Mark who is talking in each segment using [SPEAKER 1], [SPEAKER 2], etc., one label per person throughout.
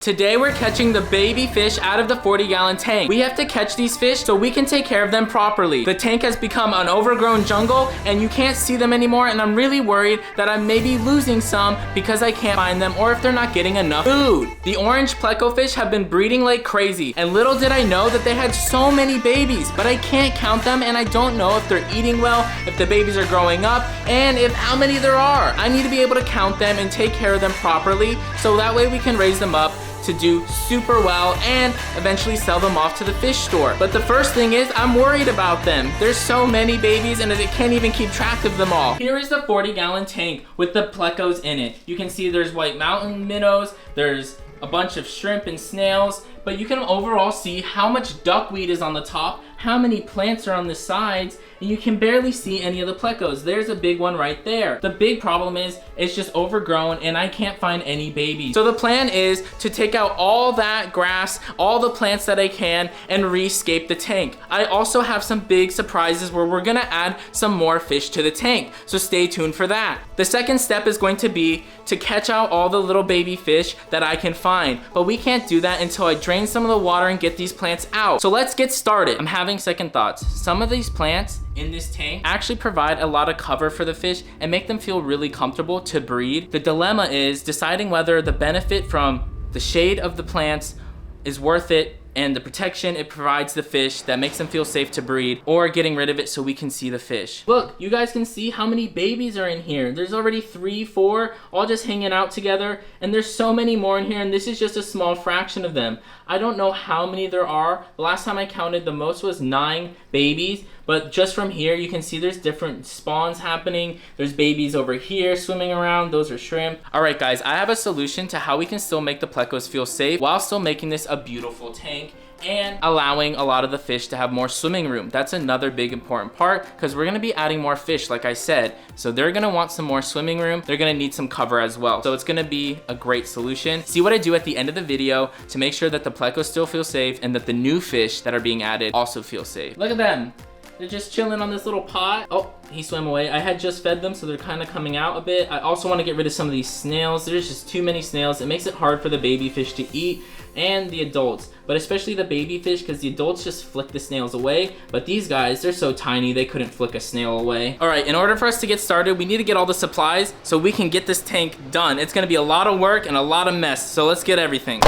[SPEAKER 1] Today we're catching the baby fish out of the 40-gallon tank. We have to catch these fish so we can take care of them properly. The tank has become an overgrown jungle and you can't see them anymore, and I'm really worried that I may be losing some because I can't find them or if they're not getting enough food. The orange pleco fish have been breeding like crazy, and little did I know that they had so many babies, but I can't count them and I don't know if they're eating well, if the babies are growing up, and if how many there are. I need to be able to count them and take care of them properly so that way we can raise them up to do super well and eventually sell them off to the fish store. But the first thing is I'm worried about them. There's so many babies and I can't even keep track of them all. Here is the 40-gallon tank with the plecos in it. You can see there's white mountain minnows, there's a bunch of shrimp and snails, but you can overall see how much duckweed is on the top, how many plants are on the sides, and you can barely see any of the plecos. There's a big one right there. The big problem is it's just overgrown and I can't find any babies. So the plan is to take out all that grass, all the plants that I can, and rescape the tank. I also have some big surprises where we're gonna add some more fish to the tank, so stay tuned for that. The second step is going to be to catch out all the little baby fish that I can find, but we can't do that until I drain some of the water and get these plants out. So let's get started. I'm having second thoughts. Some of these plants in this tank actually provide a lot of cover for the fish and make them feel really comfortable to breed. The dilemma is deciding whether the benefit from the shade of the plants is worth it and the protection it provides the fish that makes them feel safe to breed, or getting rid of it so we can see the fish. Look, you guys can see how many babies are in here. There's already 3, 4, all just hanging out together, and there's so many more in here, and this is just a small fraction of them. I don't know how many there are. The last time I counted, the most was 9 babies, but just from here you can see there's different spawns happening. There's babies over here swimming around, those are shrimp. All right guys, I have a solution to how we can still make the plecos feel safe while still making this a beautiful tank and allowing a lot of the fish to have more swimming room. That's another big important part because we're gonna be adding more fish, like I said. So they're gonna want some more swimming room. They're gonna need some cover as well. So it's gonna be a great solution. See what I do at the end of the video to make sure that the plecos still feel safe and that the new fish that are being added also feel safe. Look at them. They're just chilling on this little pot. Oh, he swam away. I had just fed them, so they're kind of coming out a bit. I also want to get rid of some of these snails. There's just too many snails. It makes it hard for the baby fish to eat and the adults, but especially the baby fish because the adults just flick the snails away. But these guys, they're so tiny, they couldn't flick a snail away. All right, in order for us to get started, we need to get all the supplies so we can get this tank done. It's gonna be a lot of work and a lot of mess, so let's get everything.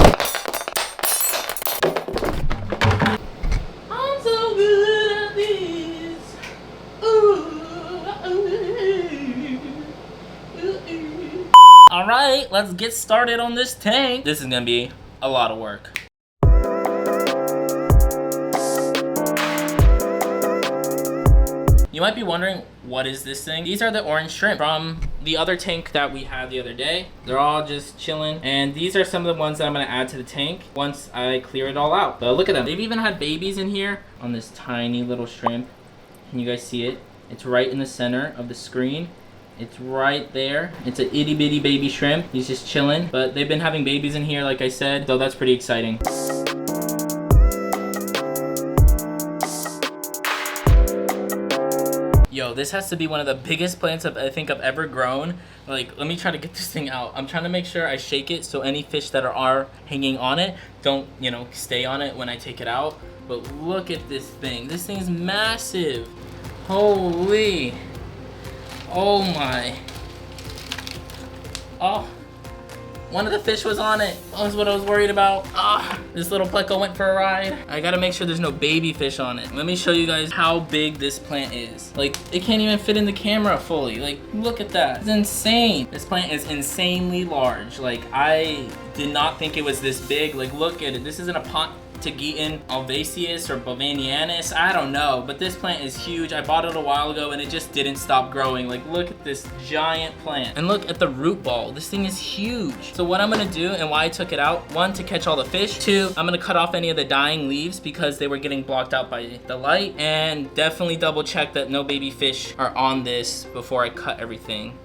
[SPEAKER 1] All right, let's get started on this tank. This is gonna be a lot of work. You might be wondering, what is this thing? These are the orange shrimp from the other tank that we had the other day. They're all just chilling, and these are some of the ones that I'm gonna add to the tank once I clear it all out. But look at them. They've even had babies in here on this tiny little shrimp. Can you guys see it? It's right in the center of the screen. It's right there. It's an itty bitty baby shrimp. He's just chilling, but they've been having babies in here, like I said, so that's pretty exciting. Yo, this has to be one of the biggest plants I think I've ever grown. Like, let me try to get this thing out. I'm trying to make sure I shake it so any fish that are hanging on it don't, you know, stay on it when I take it out. But look at this thing. This thing is massive. Holy. Oh my. Oh, one of the fish was on it. That was what I was worried about. Ah, this little pleco went for a ride. I gotta make sure there's no baby fish on it. Let me show you guys how big this plant is. Like, it can't even fit in the camera fully. Like, look at that. It's insane. This plant is insanely large. Like, I did not think it was this big. Like, look at it. This isn't a pot. Tagetan alvaceus or bovanianus, I don't know, but this plant is huge. I bought it a while ago and it just didn't stop growing. Like, look at this giant plant and look at the root ball. This thing is huge. So what I'm gonna do and why I took it out, 1, to catch all the fish, 2, I'm gonna cut off any of the dying leaves because they were getting blocked out by the light, and definitely double check that no baby fish are on this before I cut everything.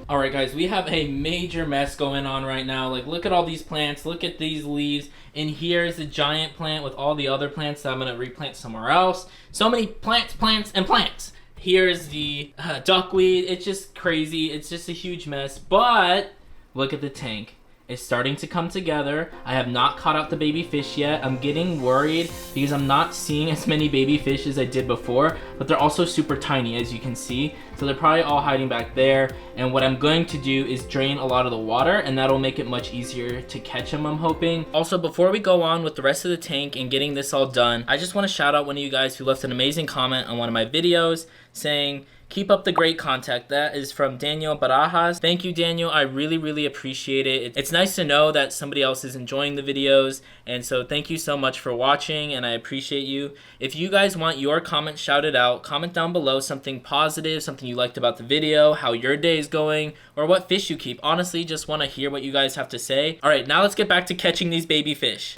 [SPEAKER 1] All right guys, we have a major mess going on right now. Like, look at all these plants, look at these leaves, and here's the giant plant with all the other plants that I'm gonna replant somewhere else. So many plants, plants, and plants. Here's the duckweed. It's just crazy. It's just a huge mess, but look at the tank. is starting to come together. I have not caught out the baby fish yet. I'm getting worried because I'm not seeing as many baby fish as I did before, but they're also super tiny, as you can see. So they're probably all hiding back there. And what I'm going to do is drain a lot of the water, and that'll make it much easier to catch them, I'm hoping. Also, before we go on with the rest of the tank and getting this all done, I just want to shout out one of you guys who left an amazing comment on one of my videos saying, "Keep up the great content." That is from Daniel Barajas. Thank you, Daniel. I really appreciate it. It's nice to know that somebody else is enjoying the videos, and so thank you so much for watching, and I appreciate you. If you guys want your comment shouted out, comment down below something positive, something you liked about the video, how your day is going, or what fish you keep. Honestly, just want to hear what you guys have to say. All right, now let's get back to catching these baby fish.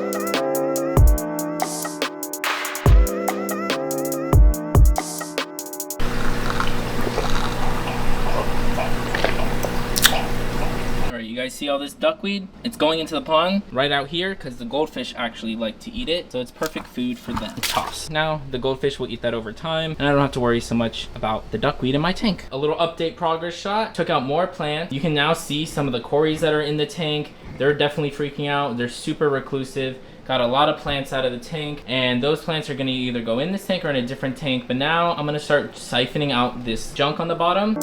[SPEAKER 1] See all this duckweed? It's going into the pond right out here because the goldfish actually like to eat it, so it's perfect food for them to toss. Now the goldfish will eat that over time, and I don't have to worry so much about the duckweed in my tank. A little update progress shot. Took out more plants. You can now see some of the cories that are in the tank. They're definitely freaking out. They're super reclusive. Got a lot of plants out of the tank, and those plants are going to either go in this tank or in a different tank. But now I'm going to start siphoning out this junk on the bottom.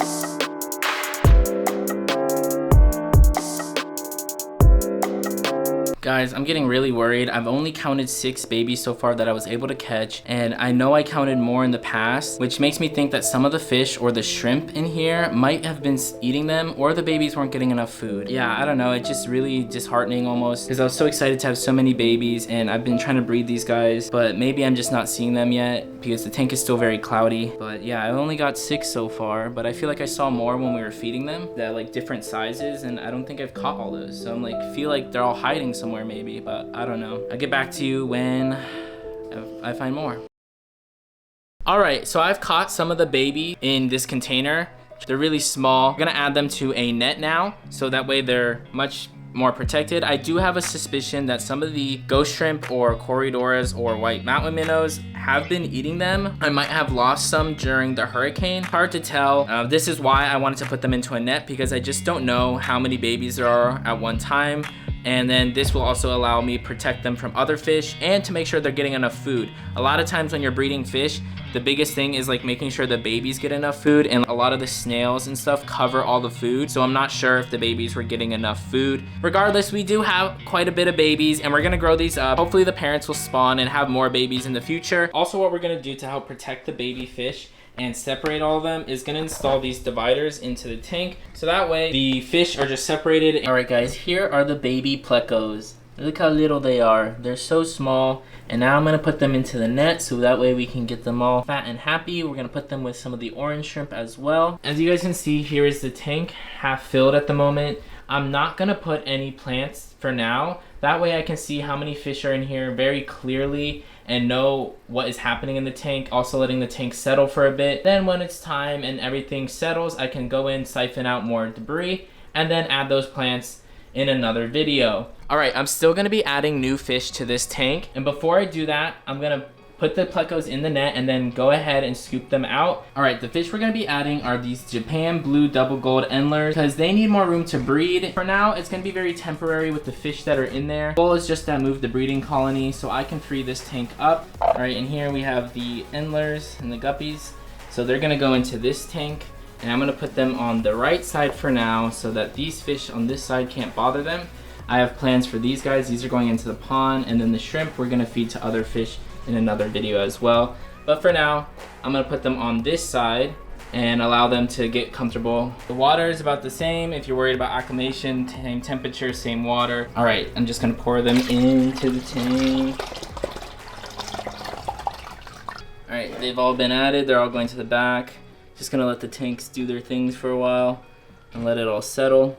[SPEAKER 1] Guys, I'm getting really worried. I've only counted 6 babies so far that I was able to catch, and I know I counted more in the past, which makes me think that some of the fish or the shrimp in here might have been eating them, or the babies weren't getting enough food. Yeah, I don't know. It's just really disheartening almost, because I was so excited to have so many babies, and I've been trying to breed these guys, but maybe I'm just not seeing them yet because the tank is still very cloudy. But yeah, I only got 6 so far, but I feel like I saw more when we were feeding them, that like different sizes, and I don't think I've caught all those. So I'm like, feel like they're all hiding somewhere maybe, but I don't know. I'll get back to you when I find more. All right, so I've caught some of the baby in this container. They're really small. I'm gonna add them to a net now, so that way they're much more protected. I do have a suspicion that some of the ghost shrimp or corridoras or white mountain minnows have been eating them. I might have lost some during the hurricane. Hard to tell. This is why I wanted to put them into a net, because I just don't know how many babies there are at one time. And then this will also allow me protect them from other fish and to make sure they're getting enough food. A lot of times when you're breeding fish, the biggest thing is like making sure the babies get enough food, and a lot of the snails and stuff cover all the food. So I'm not sure if the babies were getting enough food. Regardless, we do have quite a bit of babies, and we're gonna grow these up. Hopefully the parents will spawn and have more babies in the future. Also, what we're gonna do to help protect the baby fish and separate all of them is gonna install these dividers into the tank, so that way the fish are just separated. All right guys, here are the baby plecos. Look how little they are. They're so small. And now I'm gonna put them into the net, so that way we can get them all fat and happy. We're gonna put them with some of the orange shrimp as well. As you guys can see, here is the tank, half filled at the moment. I'm not gonna put any plants for now. That way I can see how many fish are in here very clearly and know what is happening in the tank. Also letting the tank settle for a bit. Then when it's time and everything settles, I can go in, siphon out more debris, and then add those plants in another video. All right, I'm still gonna be adding new fish to this tank. And before I do that, I'm gonna put the plecos in the net and then go ahead and scoop them out. All right, the fish we're gonna be adding are these Japan blue double gold endlers, because they need more room to breed. For now, it's gonna be very temporary with the fish that are in there. The goal is just to move the breeding colony so I can free this tank up. All right, and here we have the endlers and the guppies. So they're gonna go into this tank, and I'm gonna put them on the right side for now so that these fish on this side can't bother them. I have plans for these guys. These are going into the pond, and then the shrimp we're gonna feed to other fish in another video as well. But for now, I'm gonna put them on this side and allow them to get comfortable. The water is about the same. If you're worried about acclimation, same temperature, same water. All right, I'm just gonna pour them into the tank. All right, they've all been added. They're all going to the back. Just gonna let the tanks do their things for a while and let it all settle.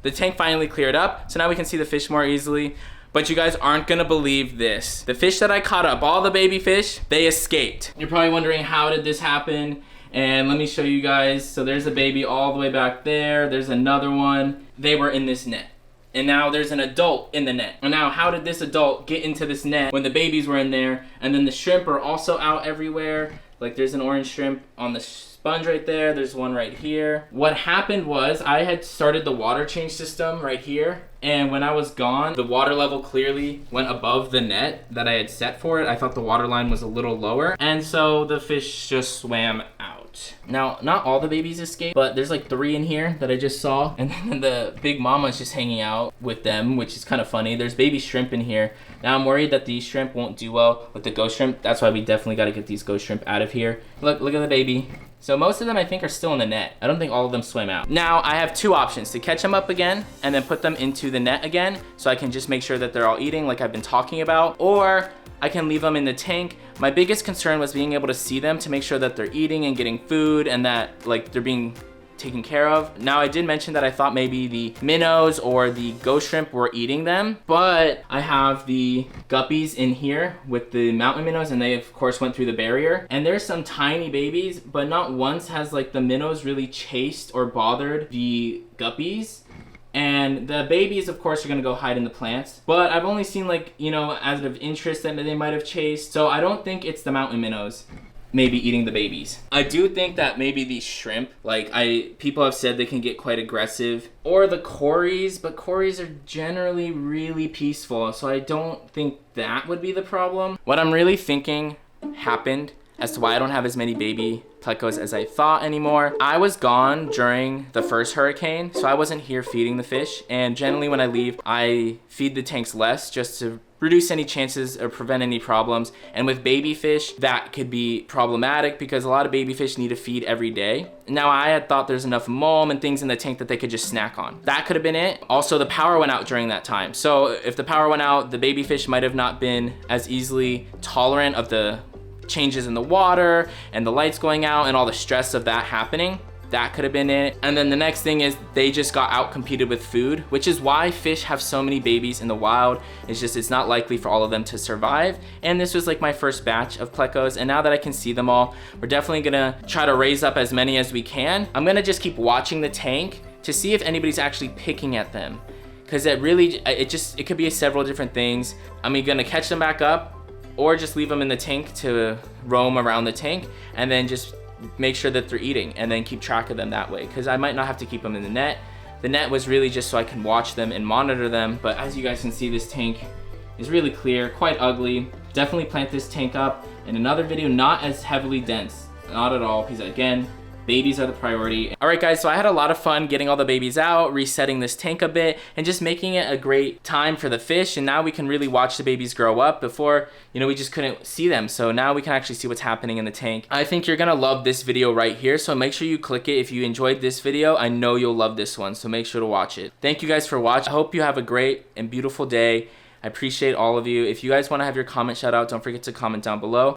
[SPEAKER 1] The tank finally cleared up, so now we can see the fish more easily. But you guys aren't gonna believe this. The fish that I caught up, all the baby fish, they escaped. You're probably wondering, how did this happen? And let me show you guys. So there's a baby all the way back there. There's another one. They were in this net. And now there's an adult in the net. And now how did this adult get into this net when the babies were in there? And then the shrimp are also out everywhere. Like there's an orange shrimp on the sponge right there. There's one right here. What happened was I had started the water change system right here. And when I was gone, the water level clearly went above the net that I had set for it. I thought the water line was a little lower. And so the fish just swam out. Now, not all the babies escaped, but there's like 3 in here that I just saw. And then the big mama's just hanging out with them, which is kind of funny. There's baby shrimp in here. Now I'm worried that these shrimp won't do well with the ghost shrimp. That's why we definitely got to get these ghost shrimp out of here. Look at the baby. So most of them I think are still in the net. I don't think all of them swim out. Now I have 2 options: to catch them up again and then put them into the net again so I can just make sure that they're all eating like I've been talking about, or I can leave them in the tank. My biggest concern was being able to see them to make sure that they're eating and getting food and that like they're being taken care of. Now I did mention that I thought maybe the minnows or the ghost shrimp were eating them, but I have the guppies in here with the mountain minnows, and they of course went through the barrier, and there's some tiny babies, but not once has like the minnows really chased or bothered the guppies. And the babies, of course, are gonna go hide in the plants. But I've only seen like, you know, as of interest that they might have chased. So I don't think it's the mountain minnows maybe eating the babies. I do think that maybe these shrimp, like people have said they can get quite aggressive, or the cories, but cories are generally really peaceful. So I don't think that would be the problem. What I'm really thinking happened as to why I don't have as many baby plecos as I thought anymore. I was gone during the first hurricane, so I wasn't here feeding the fish. And generally when I leave, I feed the tanks less just to reduce any chances or prevent any problems. And with baby fish, that could be problematic because a lot of baby fish need to feed every day. Now I had thought there's enough mulm and things in the tank that they could just snack on. That could have been it. Also, the power went out during that time. So if the power went out, the baby fish might have not been as easily tolerant of the changes in the water and the lights going out and all the stress of that happening. That could have been it. And then the next thing is they just got out competed with food, which is why fish have so many babies in the wild. It's not likely for all of them to survive. And this was like my first batch of plecos, and now that I can see them all, we're definitely gonna try to raise up as many as we can. I'm gonna just keep watching the tank to see if anybody's actually picking at them, because it could be several different things. I'm either gonna catch them back up or just leave them in the tank to roam around the tank and then just make sure that they're eating and then keep track of them that way, because I might not have to keep them in the net. The net was really just so I can watch them and monitor them, but as you guys can see, this tank is really clear, quite ugly. Definitely plant this tank up in another video, not as heavily dense, not at all, because again, babies are the priority. All right guys, so I had a lot of fun getting all the babies out, resetting this tank a bit, and just making it a great time for the fish. And now we can really watch the babies grow up. Before, you know, we just couldn't see them. So now we can actually see what's happening in the tank. I think you're gonna love this video right here. So make sure you click it if you enjoyed this video. I know you'll love this one, so make sure to watch it. Thank you guys for watching. I hope you have a great and beautiful day. I appreciate all of you. If you guys wanna have your comment shout out, don't forget to comment down below.